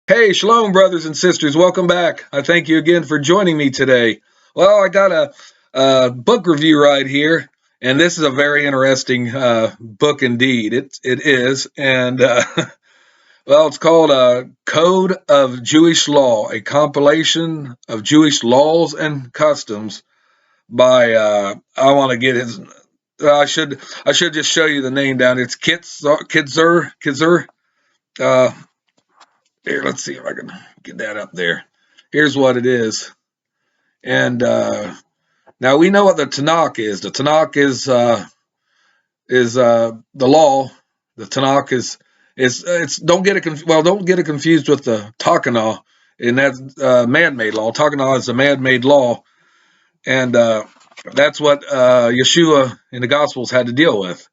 Hey, shalom, brothers and sisters. Welcome back. I thank you again for joining me today. Well, I got a book review right here, and this is a very interesting book indeed. It is, and well, it's called "Code of Jewish Law: A Compilation of Jewish Laws and Customs" by I want to get his. I should just show you the name down. It's Kitzer. Uh, Here, let's see if I can get that up there. Here's what it is. And now we know what the Tanakh is. The Tanakh is the law. The Tanakh is it's don't get it confused with the Takana, and that's man-made law. Takana is a man-made law, and that's what Yeshua in the Gospels had to deal with.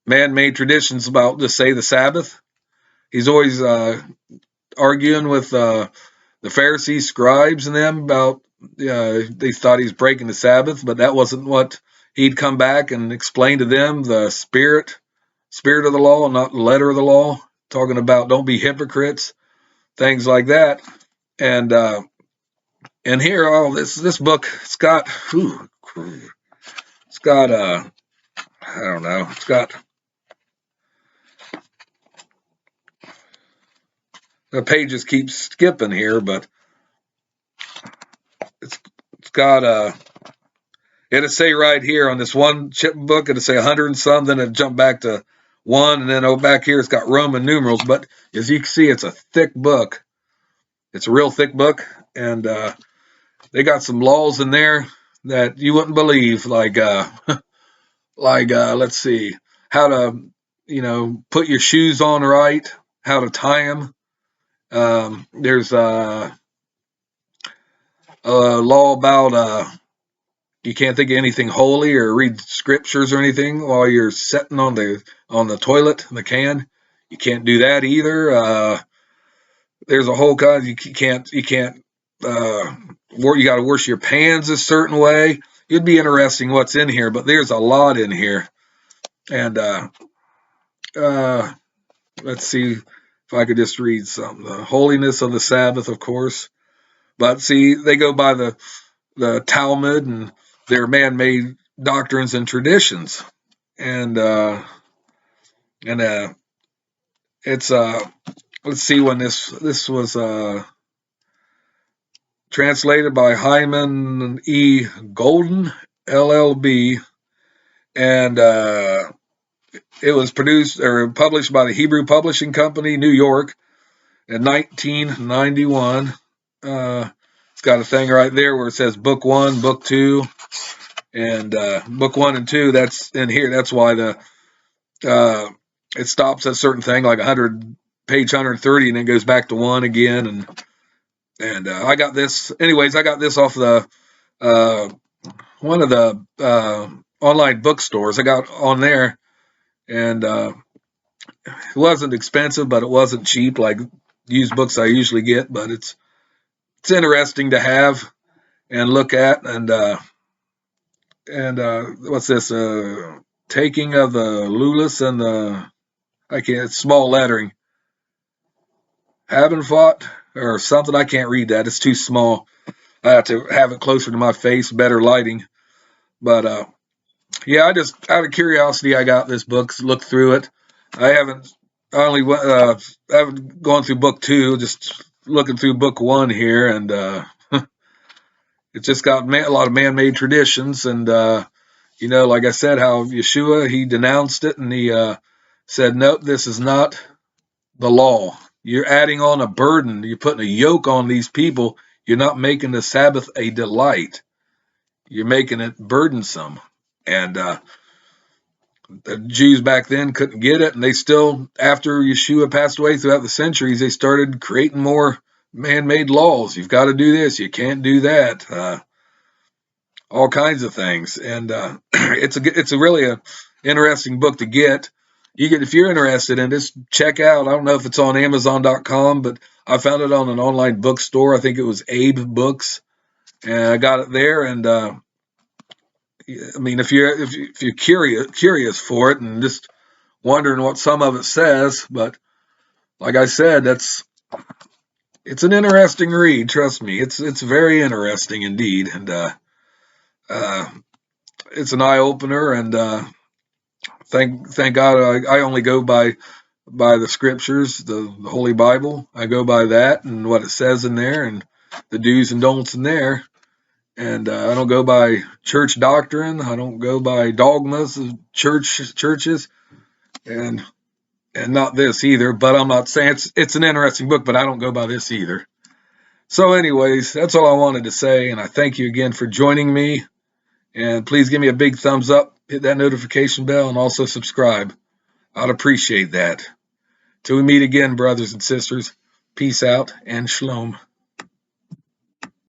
Man-made traditions about, just say, the Sabbath. He's always arguing with the Pharisees, scribes, and them about they thought he was breaking the Sabbath, but that wasn't what he'd come back and explain to them, the spirit of the law, not the letter of the law, talking about don't be hypocrites, things like that. And here, this book, it's got I don't know, it's got the pages keep skipping here, but it's got it'll say right here on this one chip book, it'll say 100 and some, then it jump back to one, and then back here it's got Roman numerals. But as you can see, it's a thick book. It's a real thick book, and they got some laws in there that you wouldn't believe, like let's see, how to put your shoes on right, how to tie them. There's a law about you can't think of anything holy or read scriptures or anything while you're sitting on the toilet, the can. You can't do that either. There's a whole kind. You can't. You got to wash your pans a certain way. It'd be interesting what's in here, but there's a lot in here. And uh, let's see if I could just read some. The holiness of the Sabbath, of course. But see, they go by the Talmud and their man-made doctrines and traditions, and and it's let's see when this was translated by Hyman E. Golden, LLB, and it was produced or published by the Hebrew Publishing Company, New York, in 1991. It's got a thing right there where it says Book 1, Book 2, and Book 1 and 2. That's in here. That's why it stops at a certain thing, like page 130, and then goes back to 1 again. And I got this. Anyways, I got this off the one of the online bookstores. I got on there, and it wasn't expensive, but it wasn't cheap like used books I usually get. But it's interesting to have and look at. And what's this? Taking of the Lulis and the I can't. It's small lettering. Haven't fought or something. I can't read that. It's too small. I have to have it closer to my face, better lighting. But yeah, I just out of curiosity, I got this book, looked through it. I haven't. I only I haven't gone through book 2. Just looking through book 1 here, and it's just got a lot of man-made traditions. And like I said, how Yeshua, he denounced it, and he said, "Nope, this is not the law. You're adding on a burden. You're putting a yoke on these people. You're not making the Sabbath a delight. You're making it burdensome." And the Jews back then couldn't get it, and they still, after Yeshua passed away throughout the centuries, they started creating more man-made laws. You've got to do this. You can't do that. All kinds of things. And it's a really a interesting book to get. If you're interested in this, check out. I don't know if it's on Amazon.com, but I found it on an online bookstore. I think it was Abe Books, and I got it there. And I mean, if you're curious for it and just wondering what some of it says, but like I said, it's an interesting read. Trust me, it's very interesting indeed, and uh, it's an eye opener. And thank God I only go by the scriptures, the Holy Bible. I go by that and what it says in there, and the do's and don'ts in there. And I don't go by church doctrine. I don't go by dogmas of churches, and not this either. But I'm not saying it's an interesting book, but I don't go by this either. So, anyways, that's all I wanted to say, and I thank you again for joining me. And please give me a big thumbs up, hit that notification bell, and also subscribe. I'd appreciate that. Till we meet again, brothers and sisters, peace out and shalom.